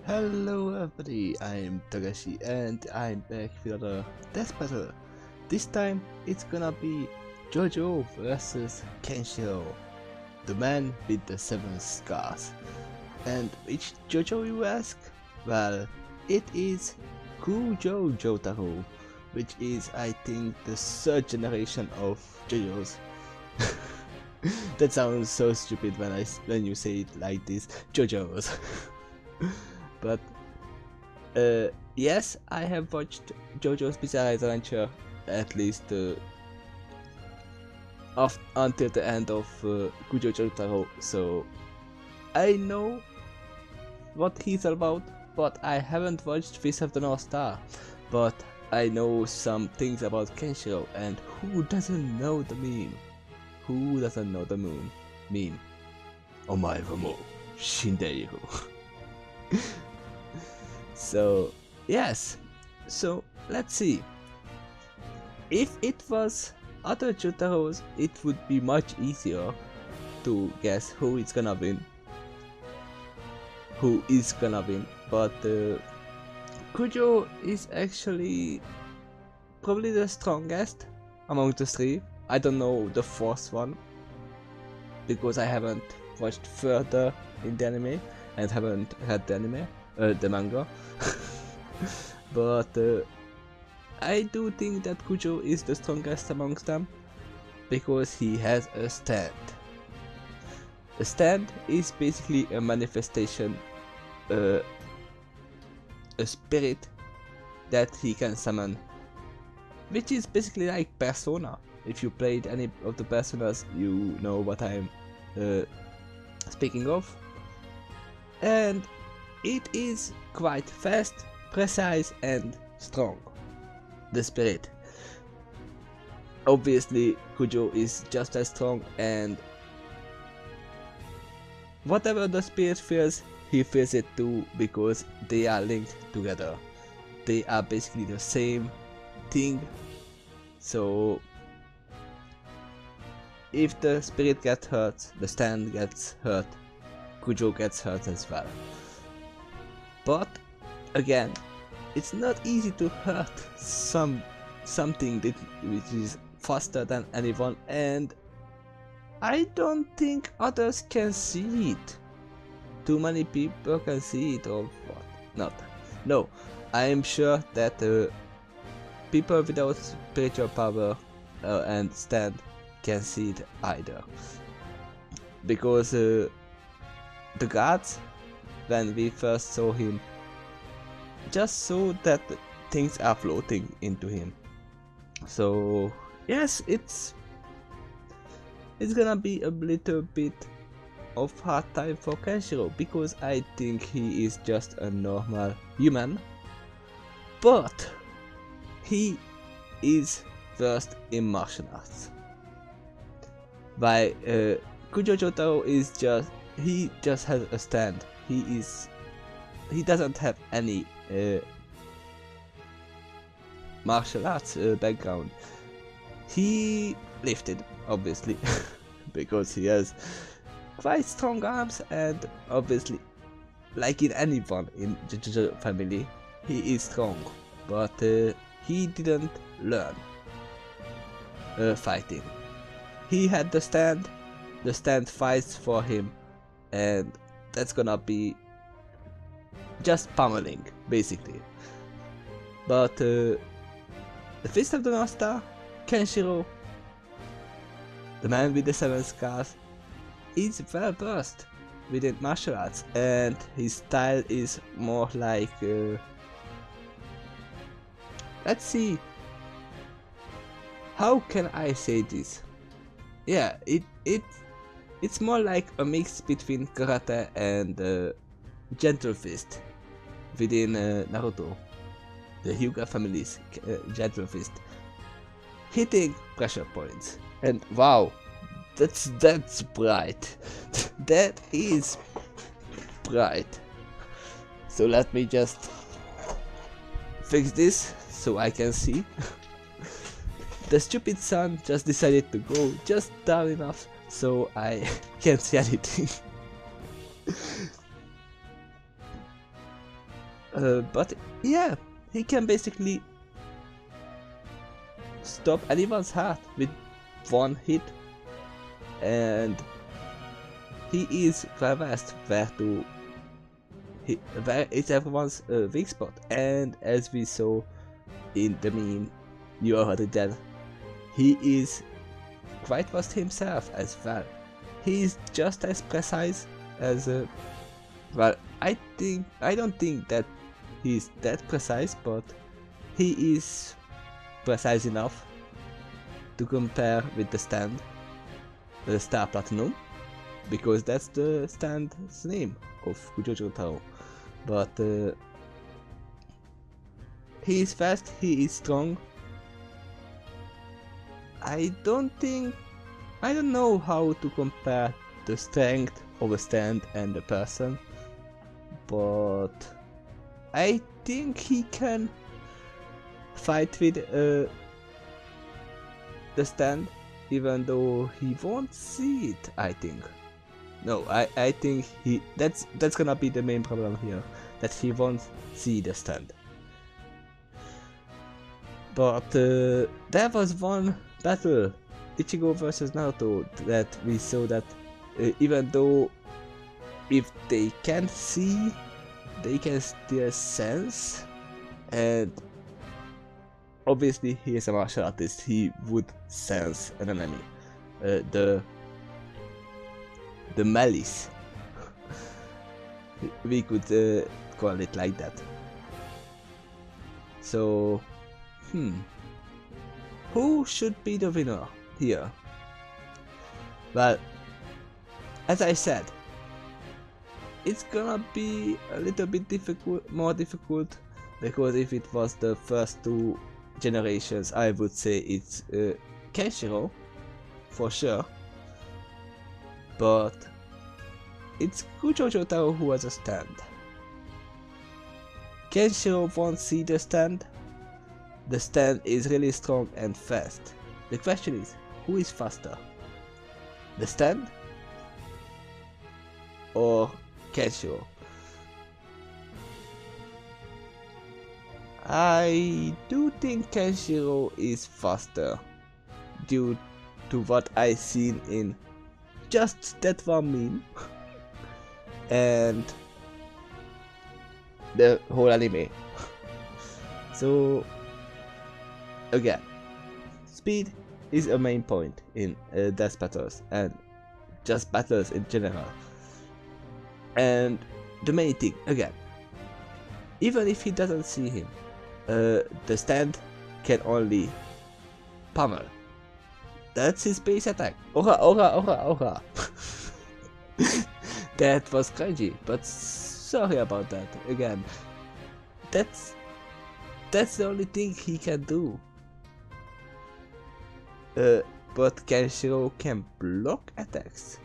Hello everybody, I'm Takeshy and I'm back with another Deathbattle. This time it's gonna be Jojo versus Kenshiro, the man with the 7 scars. And which Jojo you ask? Well, it is Kujo Jotaro, which is I think the 3rd generation of Jojos. That sounds so stupid when you say it like this, Jojos. But yes, I have watched JoJo's Bizarre Adventure at least until the end of Kujo Jotaro, so I know what he's about, but I haven't watched Fist of the North Star. But I know some things about Kenshiro, and who doesn't know the meme? Who doesn't know the meme? Omae wa mou shindeiru. So yes, so let's see. If it was other Jotaros, it would be much easier to guess who is gonna win. But Kujo is actually probably the strongest among the 3. I don't know the 4th one because I haven't watched further in the anime and haven't read the manga. But I do think that Kujo is the strongest amongst them because he has a stand. A stand is basically a manifestation, a spirit that he can summon, which is basically like Persona. If you played any of the Personas, you know what I'm speaking of. And it is quite fast, precise and strong. The spirit. Obviously Kujo is just as strong, and whatever the spirit feels, he feels it too, because they are linked together. They are basically the same thing. So if the spirit gets hurt, the stand gets hurt, Kujo gets hurt as well. But again, it's not easy to hurt something which is faster than anyone, and I don't think others can see it. Too many people can see it, or what? Not. No, I am sure that people without spiritual power and stand can see it either. Because the guards, when we first saw him, just saw that things are floating into him. So yes, it's gonna be a little bit of hard time for Kenshiro, because I think he is just a normal human, but he is versed in martial arts. While Kujo Jotaro is he just has a stand. He doesn't have any martial arts background. He lifted, obviously, because he has quite strong arms, and obviously, like in anyone in JoJo family, he is strong, but he didn't learn fighting. He had the stand fights for him, and that's gonna be just pummeling, basically. But the Fist of the North Star, Kenshiro, the man with the 7 scars, is well versed within martial arts, and his style is more like let's see, how can I say this? Yeah, it's more like a mix between karate and gentle fist within Naruto, the Hyuga family's gentle fist, hitting pressure points. And wow, that's bright. That is bright. So let me just fix this so I can see. The stupid sun just decided to go just down enough so I can't see anything. But yeah, he can basically stop anyone's heart with one hit, and he is well versed where is everyone's weak spot. And as we saw in the meme, you already dead, he is quite fast himself as well. He is just as precise as well, I don't think that he's that precise, but he is precise enough to compare with the stand, the Star Platinum, because that's the stand's name of Kujo Jotaro. But he is fast, he is strong. I don't know how to compare the strength of a stand and a person, but I think he can fight with the stand, even though he won't see it. I think. No, I think that's gonna be the main problem here, that he won't see the stand. But there was one battle, Ichigo versus Naruto, that we saw that even though if they can't see, they can still sense, and obviously he is a martial artist, he would sense an enemy. The malice, we could call it like that. So, who should be the winner here? Well, as I said, it's gonna be a little bit more difficult, because if it was the first two generations, I would say it's Kenshiro for sure, but it's Kujo Jotaro who has a stand. Kenshiro won't see the stand. The stand is really strong and fast. The question is, who is faster? The stand or Kenshiro? I do think Kenshiro is faster, due to what I've seen in just that one meme and the whole anime. So again, speed is a main point in death battles and just battles in general. And the main thing, again, even if he doesn't see him, the stand can only pummel. That's his base attack. Ora, ora, ora, ora. That was cringy, but sorry about that. Again, that's the only thing he can do. But Kenshiro can block attacks.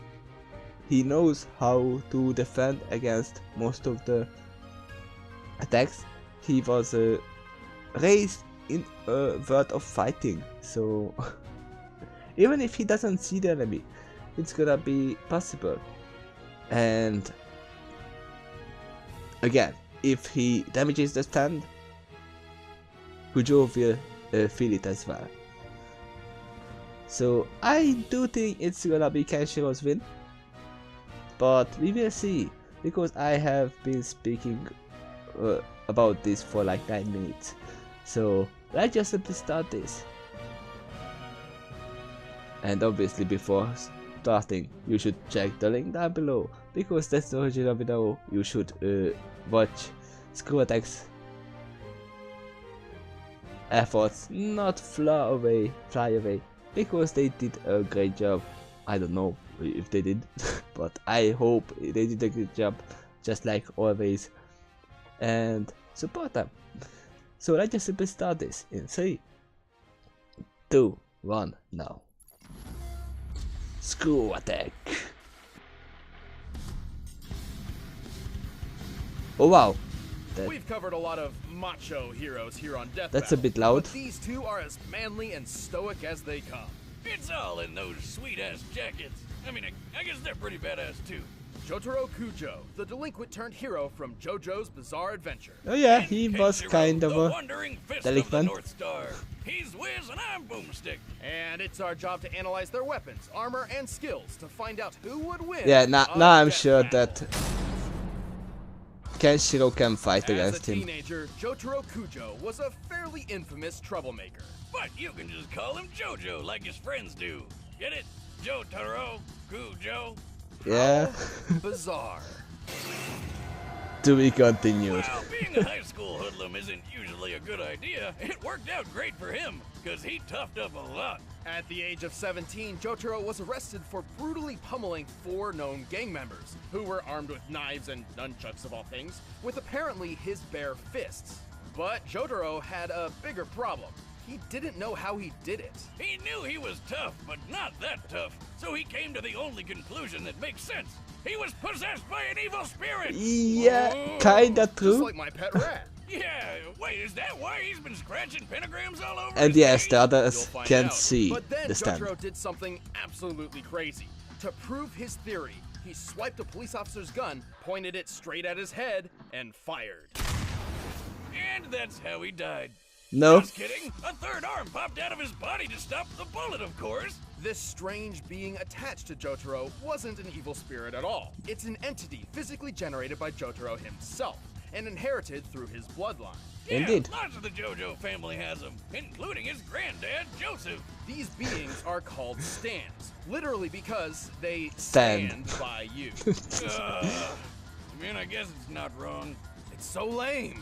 He knows how to defend against most of the attacks. He was raised in a world of fighting, so even if he doesn't see the enemy, it's gonna be possible. And again, if he damages the stand, Kujo will feel it as well. So I do think it's gonna be Kenshiro's win, but we will see, because I have been speaking about this for like 9 minutes. So let's just simply start this. And obviously before starting, you should check the link down below, because that's the original video. You should watch ScrewAttack's efforts, not fly away, because they did a great job. I don't know if they did, but I hope they did a good job, just like always, and support them. So let's just simply start this in 3, 2, 1, now. ScrewAttack. Oh wow. We've covered a lot of macho heroes here on Deathbattle. That's a bit loud. But these two are as manly and stoic as they come. It's all in those sweet-ass jackets. I mean, I guess they're pretty badass too. Jotaro Kujo, the delinquent turned hero from JoJo's Bizarre Adventure. Oh yeah, he was kind of a delinquent. North Star. He's Wiz and I'm Boomstick. And it's our job to analyze their weapons, armor, and skills to find out who would win. Yeah, now I'm sure Deathbattle. that Kenshiro can fight against him. As a teenager, Jotaro Kujo was a fairly infamous troublemaker. But you can just call him JoJo like his friends do. Get it? Jotaro, Kujo. Yeah. Bizarre. To be continued. Well, being a high school hoodlum isn't usually a good idea. It worked out great for him, because he toughed up a lot. At the age of 17, Jotaro was arrested for brutally pummeling 4 known gang members, who were armed with knives and nunchucks of all things, with apparently his bare fists. But Jotaro had a bigger problem. He didn't know how he did it. He knew he was tough, but not that tough. So he came to the only conclusion that makes sense. He was possessed by an evil spirit! Yeah, Whoa. kinda Just true. like my pet rat. Yeah, wait, is that why he's been scratching pentagrams all over And his yes, face? the You'll others find can out. see But then the stand. Jotaro did something absolutely crazy. To prove his theory, he swiped a police officer's gun, pointed it straight at his head, and fired. And that's how he died. No? Just kidding. A third arm popped out of his body to stop the bullet, of course. This strange being attached to Jotaro wasn't an evil spirit at all. It's an entity physically generated by Jotaro himself and inherited through his bloodline. Yeah, Indeed. lots of the JoJo family has them, including his granddad, Joseph. These beings are called stands, literally because they Stand. stand by you. I mean, I guess it's not wrong. It's so lame.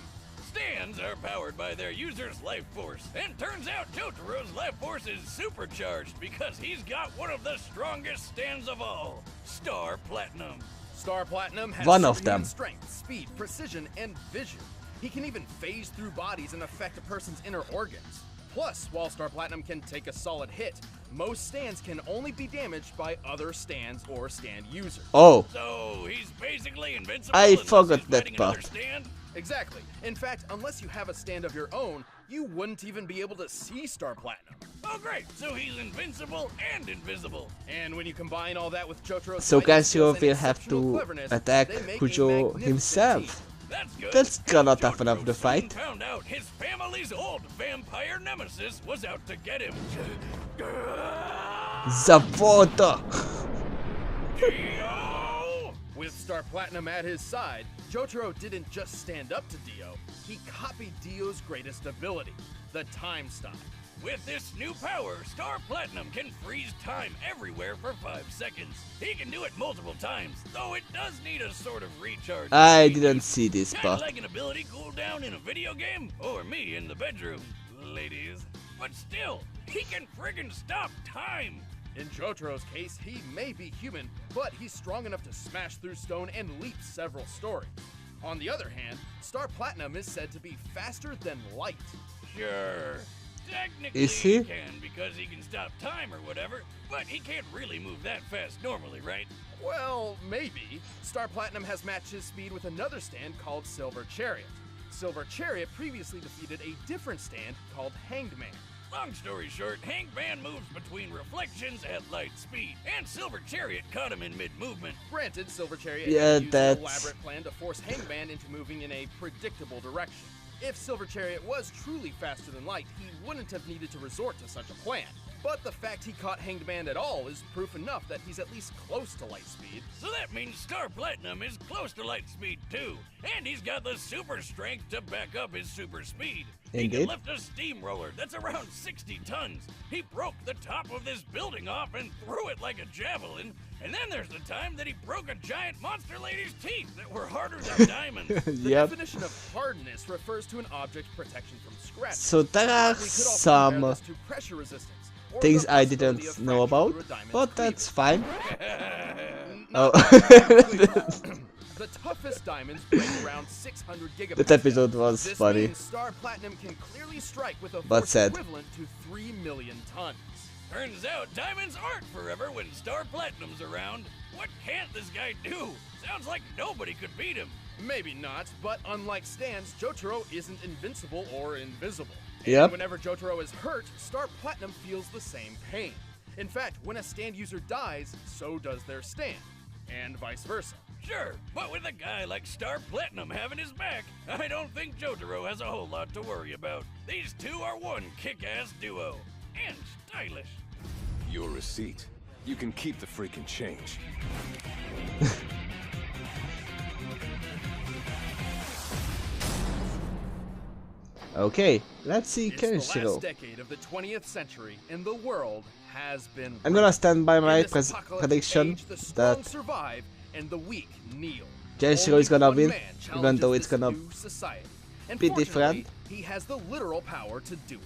Stands are powered by their user's life force, and turns out Jotaro's life force is supercharged because he's got one of the strongest stands of all, Star Platinum. Star Platinum has One of superhuman them. strength, speed, precision, and vision. He can even phase through bodies and affect a person's inner organs. Plus, while Star Platinum can take a solid hit, most stands can only be damaged by other stands or stand users. Oh, So he's basically invincible. I unless forgot he's that fighting another part. Stand? Exactly. In fact, unless you have a stand of your own, you wouldn't even be able to see Star Platinum. Oh, great. So he's invincible and invisible. And when you combine all that with Jotaro's so fighting skills Kenshiro and will have exceptional to cleverness, attack they make a Kujo magnificent himself. team. That's good. That's gonna Jotaro toughen up the soon fight. Found out his family's old vampire nemesis was out to get him. The water. Dio! With Star Platinum at his side, Jotaro didn't just stand up to Dio, he copied Dio's greatest ability, the time stop. With this new power, Star Platinum can freeze time everywhere for 5 seconds. He can do it multiple times, though it does need a sort of recharge. I didn't see this Kinda part. like an ability cooldown in a video game, or me in the bedroom, ladies. But still, he can friggin' stop time. In Jotaro's case, he may be human, but he's strong enough to smash through stone and leap several stories. On the other hand, Star Platinum is said to be faster than light. Sure. Technically Is he? can because he can stop time or whatever, but he can't really move that fast normally, right? Well, maybe. Star Platinum has matched his speed with another stand called Silver Chariot. Silver Chariot previously defeated a different stand called Hanged Man. Long story short, Hangman moves between reflections at light speed, and Silver Chariot caught him in mid-movement. Granted, Silver Chariot Yeah, had used an that's- elaborate plan to force Hangman into moving in a predictable direction. If Silver Chariot was truly faster than light, he wouldn't have needed to resort to such a plan. But the fact he caught Hanged Man at all is proof enough that he's at least close to light speed. So that means Star Platinum is close to light speed too, and he's got the super strength to back up his super speed. He Indeed. can lift a steamroller that's around 60 tons. He broke the top of this building off and threw it like a javelin. And then there's the time that he broke a giant monster lady's teeth that were harder than diamonds. The Yep. definition of hardness refers to an object's protection from scratch. So there are We could also some compare this to pressure resistance, or things the I possibility didn't of know fracture about, through a diamond's but that's fine. Not Oh. completely. The toughest diamonds break around 600 gigapascal. That episode was This funny. means Star Platinum can clearly strike with a But force sad. equivalent to 3 million tons. Turns out diamonds aren't forever when Star Platinum's around. What can't this guy do? Sounds like nobody could beat him. Maybe not, but unlike Stans, Jotaro isn't invincible or invisible. And Yep. whenever Jotaro is hurt, Star Platinum feels the same pain. In fact, when a stand user dies, so does their stand, and vice versa. Sure, but with a guy like Star Platinum having his back, I don't think Jotaro has a whole lot to worry about. These two are one kick-ass duo. And stylish. Your receipt. You can keep the freaking change. Okay, let's see It's the Kenshiro. last decade of the 20th century, and the world has been. I'm gonna stand by my In this apocalyptic prediction age, the strong that survive and the weak kneel. Kenshiro Only is gonna one win, man even though challenges it's this gonna new society. And be fortunately, different. he has the literal power to do it.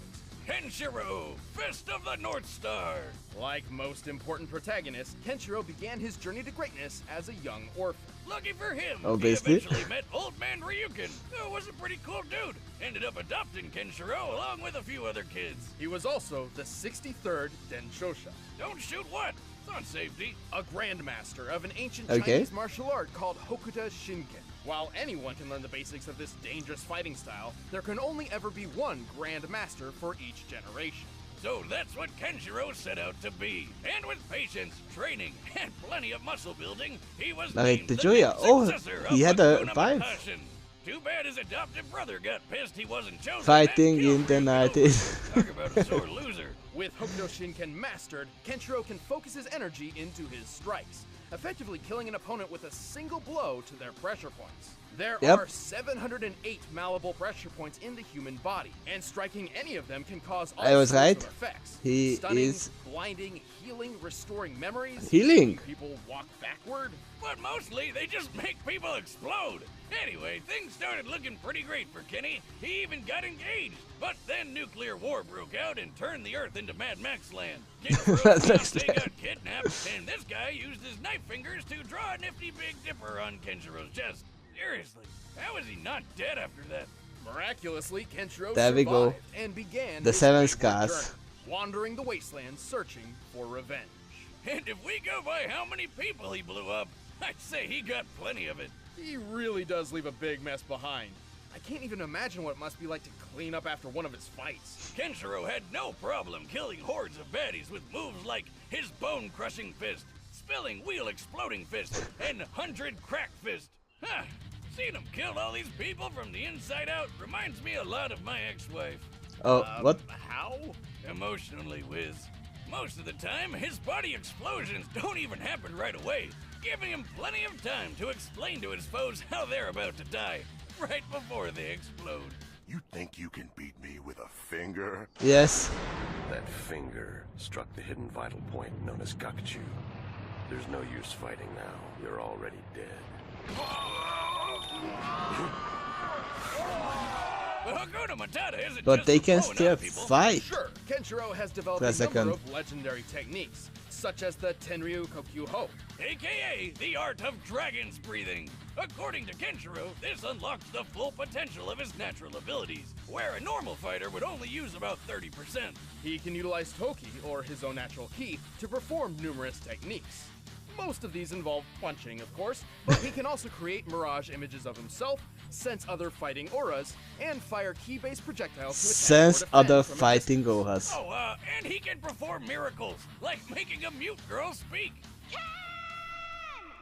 Kenshiro, Fist of the North Star. Like most important protagonists, Kenshiro began his journey to greatness as a young orphan. Lucky for him, Obviously. he eventually met Old Man Ryukin, who was a pretty cool dude. Ended up adopting Kenshiro along with a few other kids. He was also the 63rd Denshosha, Don't shoot what? It's on safety. a grandmaster of an ancient Okay. Chinese martial art called Hokuto Shinken. While anyone can learn the basics of this dangerous fighting style, there can only ever be one grandmaster for each generation. So that's what Kenshiro set out to be. And with patience, training, and plenty of muscle building, he was Like named the the Joya. next Oh, successor he of had a Hakuna vibe. Matashin. Too bad his adopted brother got pissed he wasn't chosen. Fighting and killed in the Ryukin over 90s. it. Talk about a sore loser. With Hokuto Shinken mastered, Kenshiro can focus his energy into his strikes, effectively killing an opponent with a single blow to their pressure points. There Yep. are 708 malleable pressure points in the human body, and striking any of them can cause all I was sorts right. of effects. He Stunning, is blinding, healing, restoring memories, healing. making people walk backward. But mostly, they just make people explode. Anyway, things started looking pretty great for Kenny. He even got engaged. But then nuclear war broke out and turned the Earth into Mad Max land. Kenshiro Mad Max fiancé land. got kidnapped, and this guy used his knife fingers to draw a nifty Big Dipper on Kenshiro's chest. Seriously, how is he not dead after that? Miraculously, Kenshiro There we go. survived and began The his seven wayward scars. journey, wandering the wastelands searching for revenge. And if we go by how many people he blew up, I'd say he got plenty of it. He really does leave a big mess behind. I can't even imagine what it must be like to clean up after one of his fights. Kenshiro had no problem killing hordes of baddies with moves like his bone-crushing fist, spilling wheel-exploding fist, and 100 crack fist. Huh. Seeing him kill all these people from the inside out reminds me a lot of my ex-wife. Oh, what? How? Emotionally, Wiz. Most of the time, his body explosions don't even happen right away, giving him plenty of time to explain to his foes how they're about to die, right before they explode. You think you can beat me with a finger? Yes. That finger struck the hidden vital point known as Gakuchu. There's no use fighting now. You're already dead. But Hakuna Matata isn't But just they for can blowing still up people. fight. Sure, Kenshiro has developed For a a number second. of legendary techniques, such as the Tenryu Kokyu Ho. AKA the art of dragon's breathing. According to Kenshiro, this unlocks the full potential of his natural abilities, where a normal fighter would only use about 30%. He can utilize Toki, or his own natural ki, to perform numerous techniques. Most of these involve punching, of course, but he can also create mirage images of himself, sense other fighting auras, and fire ki-based projectiles to attack Sense or defend other from a fighting distance. auras. Oh, and he can perform miracles, like making a mute girl speak.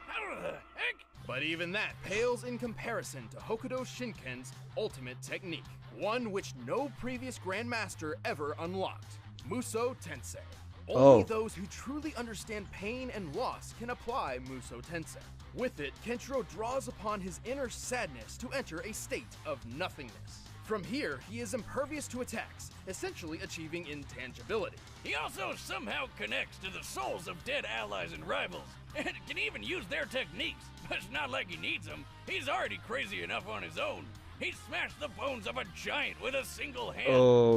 How the heck? But even that pales in comparison to Hokuto Shinken's ultimate technique, one which no previous Grandmaster ever unlocked, Muso Tensei. Only Oh. those who truly understand pain and loss can apply Muso Tensei. With it, Kenshiro draws upon his inner sadness to enter a state of nothingness. From here, he is impervious to attacks, essentially achieving intangibility. He also somehow connects to the souls of dead allies and rivals, and can even use their techniques. But it's not like he needs them. He's already crazy enough on his own. He smashed the bones of a giant with a single hand,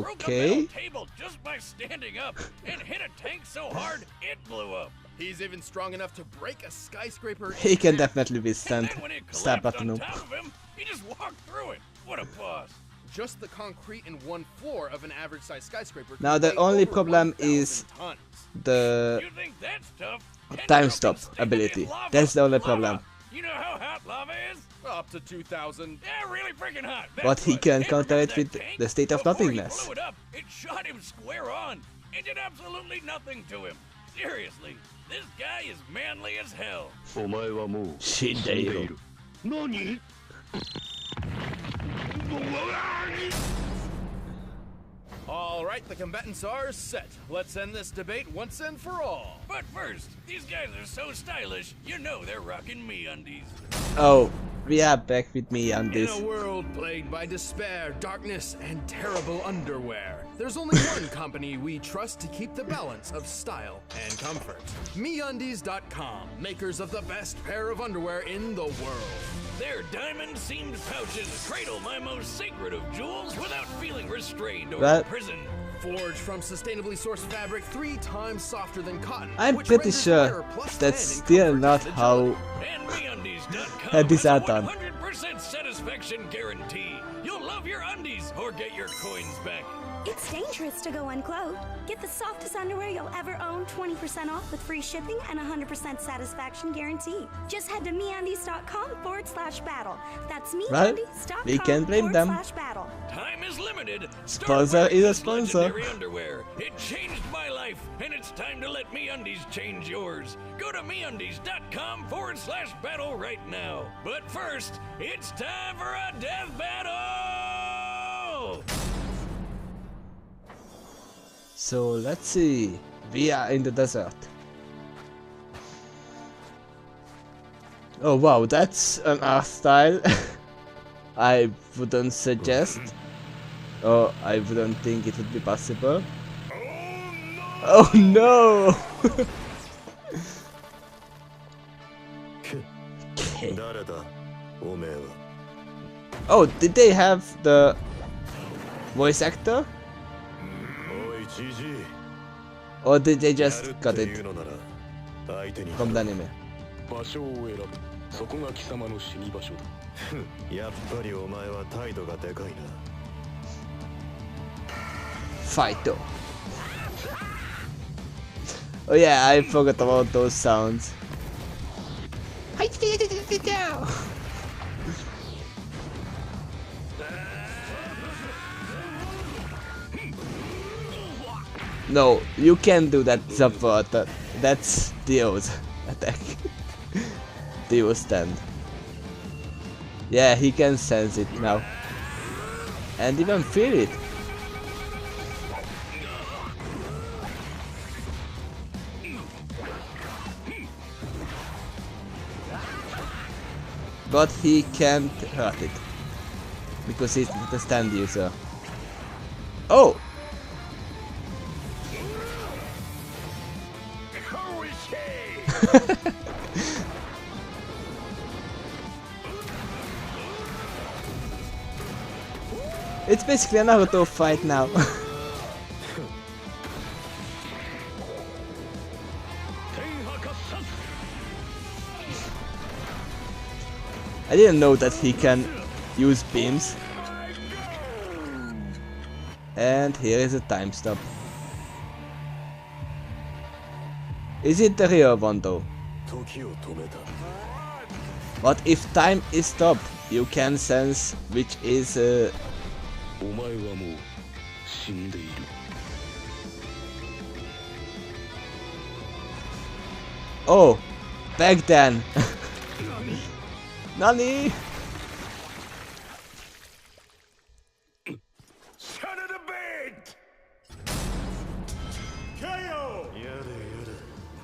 broke a Okay. metal table just by standing up, and hit a tank so hard it blew up. He's even strong enough to break a skyscraper. He in can half. definitely And withstand then when it stab collapsed on platinum. top of him, he just walked through it. What a boss. Just the concrete in one floor of an average-sized skyscraper. can Now the weigh only over problem 1,000 is tons. the You think that's tough? time Kenshiro stop can stick it ability. in lava. That's the only Lava. problem. You know how hot lava is? Up to 2,000. Yeah, really freaking hot. But That's he what. can And counter remember it with that tank? the state of Before nothingness. He blew it up, it shot him square on. It did absolutely nothing to him. Seriously, this guy is manly as hell. お前はもう死んでいる。何 Alright, the combatants are set. Let's end this debate once and for all. But first, these guys are so stylish, you know they're rocking MeUndies. Oh, we are back with me on In this. a world plagued by despair, darkness, and terrible underwear, there's only one company we trust to keep the balance of style and comfort. MeUndies.com, makers of the best pair of underwear in the world. Their diamond-seamed pouches cradle my most sacred of jewels without feeling restrained or What? imprisoned. Forged from sustainably sourced fabric 3 times softer than cotton. I'm which pretty renders sure wearer plus 10 that's in still comfort not and how And MeUndies.com had this has a done. 100% satisfaction guarantee. You'll love your undies or get your coins back. It's dangerous to go unclothed. Get the softest underwear you'll ever own 20% off with free shipping and 100% satisfaction guarantee. Just head to MeUndies.com/battle. That's MeUndies.com we can't blame them. /battle. Time is limited. Start Sponsor wearing is a this sponsor. legendary underwear. It changed my life, and it's time to let MeUndies change yours. Go to MeUndies.com/battle right now. But first, it's time for a death battle! So let's see. We are in the desert. Oh wow, that's an art style I wouldn't suggest. Or I wouldn't think it would be possible. Oh no! Okay. 誰だおめえは Oh, did they have the voice actor? おいじじい Or did they や just るっ cut てい it うのなら相手に from the anime? 場所を選ぶそこが貴様の死に場所だやっぱりお前は態度がでかいな Fight though. Oh yeah, I forgot about those sounds. No, you can't do that support. That's Dio's attack. Dio stand. Yeah, he can sense it now. And even feel it. But he can't hurt it. Because he's not a stand user. Oh! It's basically a Naruto fight now. I didn't know that he can use beams. And here is a time stop. Is it the real one though? 時を止めた But if time is stopped, you can sense which is お前はもう死んでいる Oh, back then. Nani? Son of a bitch! KO! やれやれ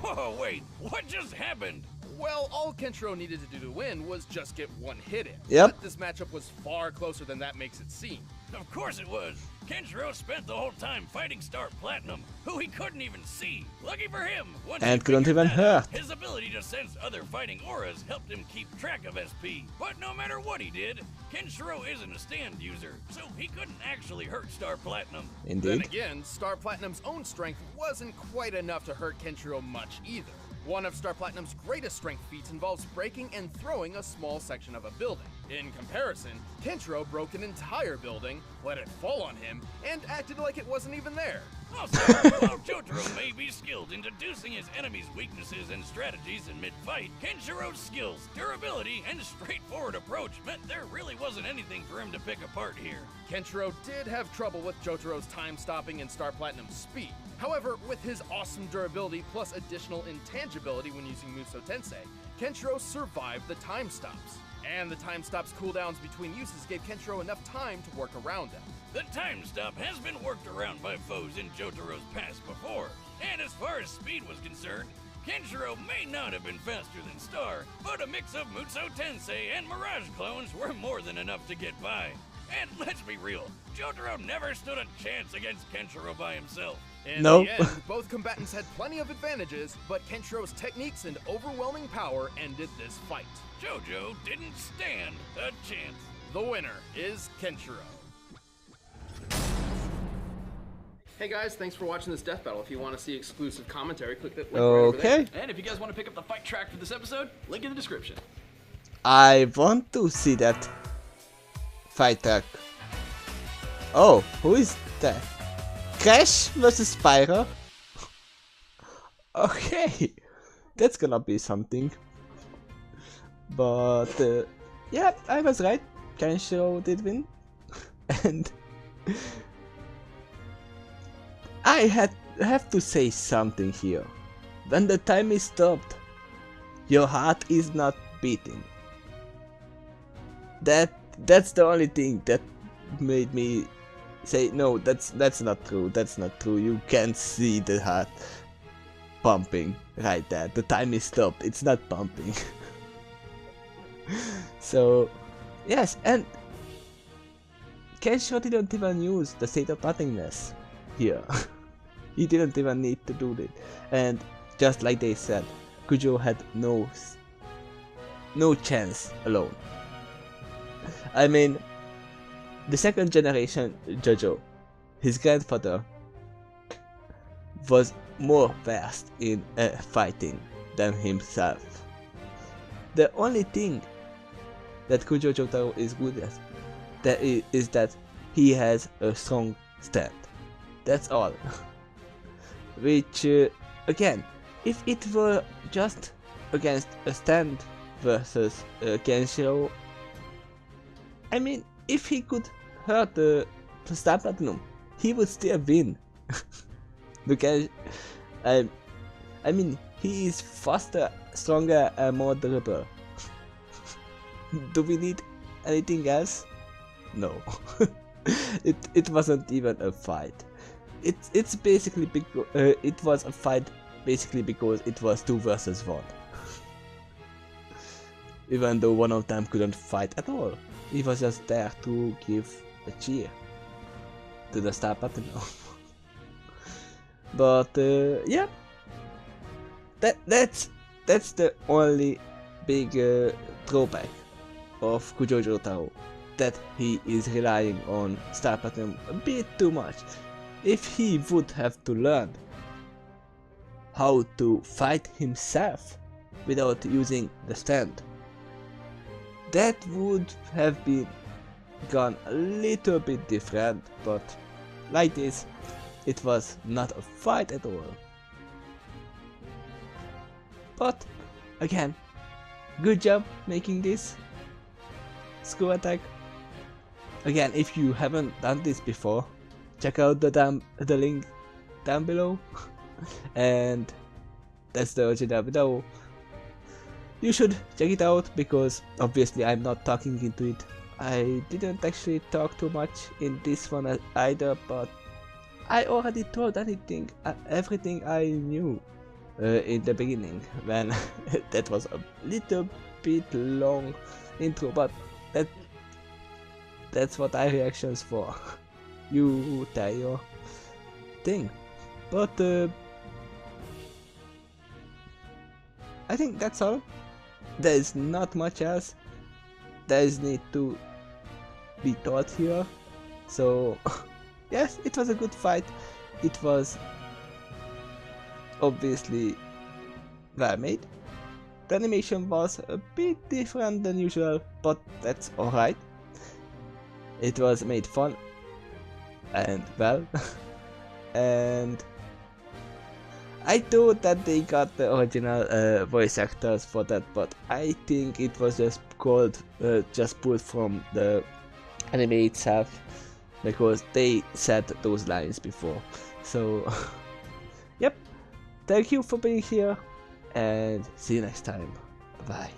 Whoa, wait, what just happened? Well, all Kenshiro needed to do to win was just get one hit in. Yep. But this matchup was far closer than that makes it seem. Of course it was. Kenshiro spent the whole time fighting Star Platinum, who he couldn't even see. Lucky for him, once he And couldn't figured even that out, hurt. his ability to sense other fighting auras helped him keep track of SP. But no matter what he did, Kenshiro isn't a stand user, so he couldn't actually hurt Star Platinum. Then Indeed. again, Star Platinum's own strength wasn't quite enough to hurt Kenshiro much either. One of Star Platinum's greatest strength feats involves breaking and throwing a small section of a building. In comparison, Kenshiro broke an entire building, let it fall on him, and acted like it wasn't even there. Also, while Jotaro may be skilled in deducing his enemy's weaknesses and strategies in mid-fight, Kenshiro's skills, durability, and straightforward approach meant there really wasn't anything for him to pick apart here. Kenshiro did have trouble with Jotaro's time stopping and Star Platinum's speed. However, with his awesome durability plus additional intangibility when using Musou Tensei, Kenshiro survived the time stops. And the time stops cooldowns between uses gave Kenshiro enough time to work around them. The time stop has been worked around by foes in Jotaro's past before, and as far as speed was concerned, Kenshiro may not have been faster than Star, but a mix of Musou Tensei and Mirage clones were more than enough to get by. And let's be real, Jotaro never stood a chance against Kenshiro by himself. In the end, both combatants had plenty of advantages, but Kenshiro's techniques and overwhelming power ended this fight. Jojo didn't stand a chance. The winner is Kenshiro. Hey guys, thanks for watching this death battle. If you want to see exclusive commentary, click that link right over there. And if you guys want to pick up the fight track for this episode, link in the description. I want to see that fight track. Oh, who is that? Crash versus Spyro? Okay, that's gonna be something. But yeah, I was right. Kenshiro did win. And I have to say something here. When the time is stopped, your heart is not beating. That's the only thing that made me say no, that's not true. That's not true. You can't see the heart pumping right there. The time is stopped. It's not pumping. So yes, and Kenshiro didn't even use the state of nothingness here. He didn't even need to do that. And just like they said, Kujo had no chance alone. I mean, the second generation Jojo, his grandfather, was more versed in fighting than himself. The only thing that Kujo Jotaro is good at is that he has a strong stand. That's all. Which, again, if it were just against a stand versus Kenshiro, I mean, if he could hurt the Star Platinum, he would still win. Because, I mean, he is faster, stronger, and more durable. Do we need anything else? No. It wasn't even a fight. It's basically it was a fight basically because it was 2 versus 1. Even though one of them couldn't fight at all. He was just there to give a cheer to the Star Platinum. But yeah, that's the only big drawback of Kujo Jotaro, that he is relying on Star Platinum a bit too much. If he would have to learn how to fight himself without using the stand, that would have been gone a little bit different, but like this, it was not a fight at all. But again, good job making this ScrewAttack. Again, if you haven't done this before, check out the link down below. And that's the original video. You should check it out, because obviously I'm not talking into it. I didn't actually talk too much in this one either, but I already told everything I knew in the beginning, when that was a little bit long intro, but that's what I reactions for. You tell your thing. But I think that's all. There is not much else there is need to be taught here. So yes, it was a good fight. It was obviously well made. The animation was a bit different than usual, but that's alright. It was made fun and well. and I thought that they got the original voice actors for that, but I think it was just called, just pulled from the anime itself, because they said those lines before. So, yep, thank you for being here, and see you next time. Bye.